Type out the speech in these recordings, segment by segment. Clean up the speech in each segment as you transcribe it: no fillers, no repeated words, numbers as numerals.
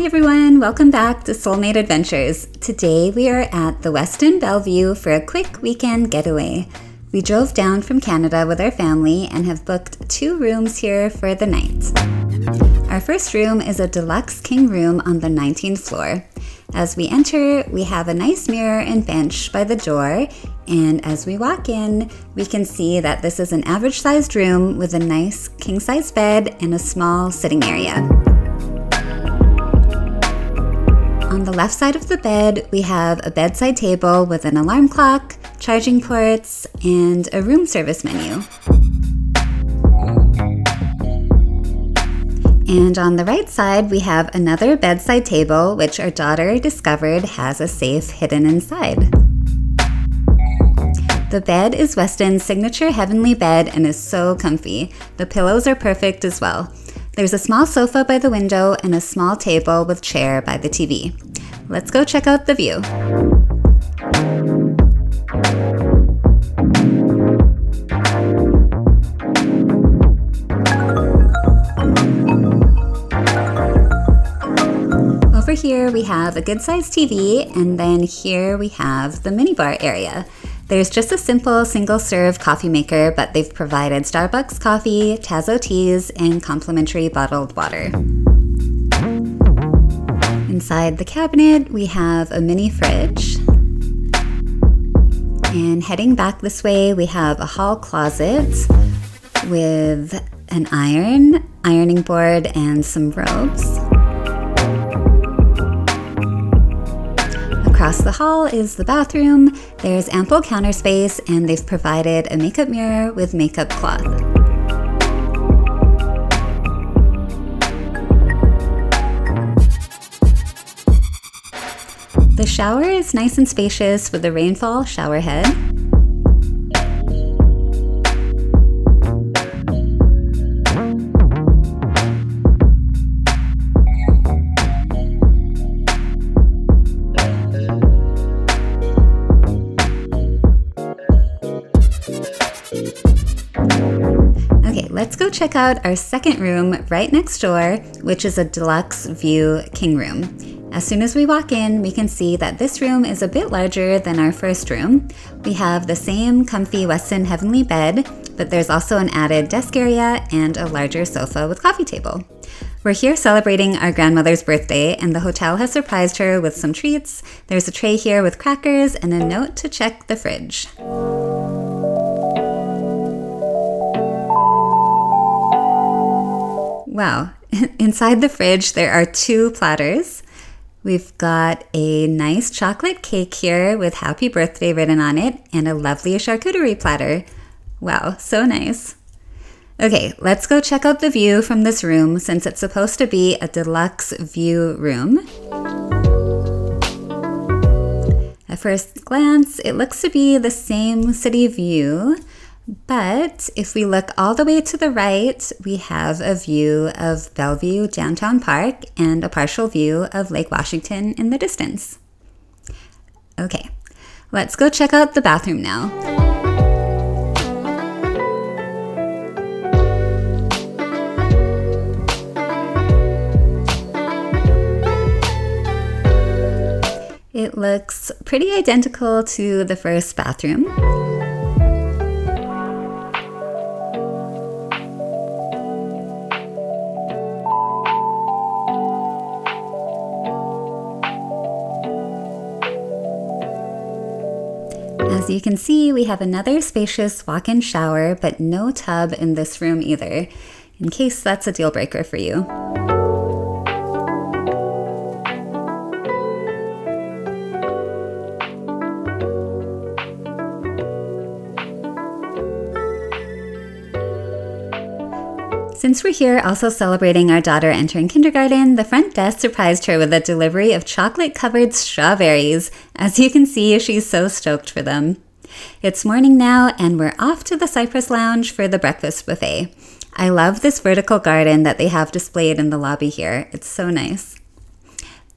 everyone, welcome back to Soulmate Adventures. Today we are at the Westin Bellevue for a quick weekend getaway. We drove down from Canada with our family and have booked 2 rooms here for the night. Our first room is a Deluxe King room on the 19th floor. As we enter, we have a nice mirror and bench by the door, and as we walk in, we can see that this is an average-sized room with a nice king-size bed and a small sitting area. On the left side of the bed, we have a bedside table with an alarm clock, charging ports, and a room service menu. And on the right side, we have another bedside table, which our daughter discovered has a safe hidden inside. The bed is Westin's signature heavenly bed and is so comfy. The pillows are perfect as well. There's a small sofa by the window and a small table with chair by the TV. Let's go check out the view. Over here we have a good-sized TV, and then here we have the minibar area. There's just a simple single-serve coffee maker, but they've provided Starbucks coffee, Tazo teas, and complimentary bottled water. Inside the cabinet, we have a mini fridge. And heading back this way, we have a hall closet with an ironing board, and some robes. Across the hall is the bathroom. There's ample counter space, and they've provided a makeup mirror with makeup cloth. The shower is nice and spacious with a rainfall shower head. Okay, let's go check out our second room right next door, which is a Deluxe View King room. As soon as we walk in, we can see that this room is a bit larger than our first room. We have the same comfy Westin heavenly bed, but there's also an added desk area and a larger sofa with coffee table. We're here celebrating our grandmother's birthday, and the hotel has surprised her with some treats. There's a tray here with crackers and a note to check the fridge. Wow, inside the fridge there are 2 platters. We've got a nice chocolate cake here with happy birthday written on it and a lovely charcuterie platter. Wow, so nice. Okay, let's go check out the view from this room since it's supposed to be a deluxe view room. At first glance, it looks to be the same city view, but if we look all the way to the right, we have a view of Bellevue Downtown Park and a partial view of Lake Washington in the distance. Okay, let's go check out the bathroom now. It looks pretty identical to the first bathroom. As you can see, we have another spacious walk-in shower, but no tub in this room either, in case that's a deal breaker for you. Since we're here also celebrating our daughter entering kindergarten, the front desk surprised her with a delivery of chocolate-covered strawberries. As you can see, she's so stoked for them. It's morning now, and we're off to the Cypress Lounge for the breakfast buffet. I love this vertical garden that they have displayed in the lobby here. It's so nice.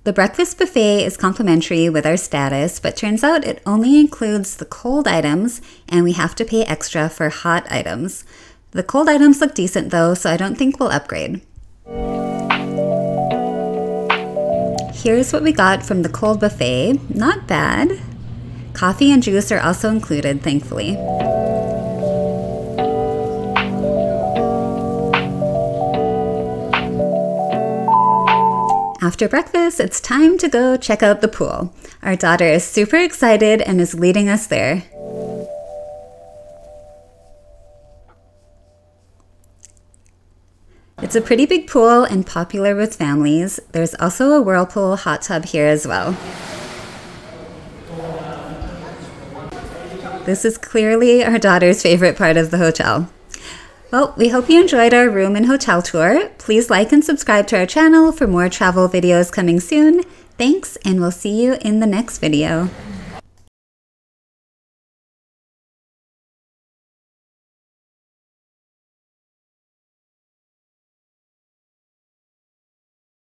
The breakfast buffet is complimentary with our status, but turns out it only includes the cold items, and we have to pay extra for hot items. The cold items look decent though, so I don't think we'll upgrade. Here's what we got from the cold buffet. Not bad. Coffee and juice are also included, thankfully. After breakfast, it's time to go check out the pool. Our daughter is super excited and is leading us there. It's a pretty big pool and popular with families. There's also a whirlpool hot tub here as well. This is clearly our daughter's favorite part of the hotel. Well, we hope you enjoyed our room and hotel tour. Please like and subscribe to our channel for more travel videos coming soon. Thanks, and we'll see you in the next video.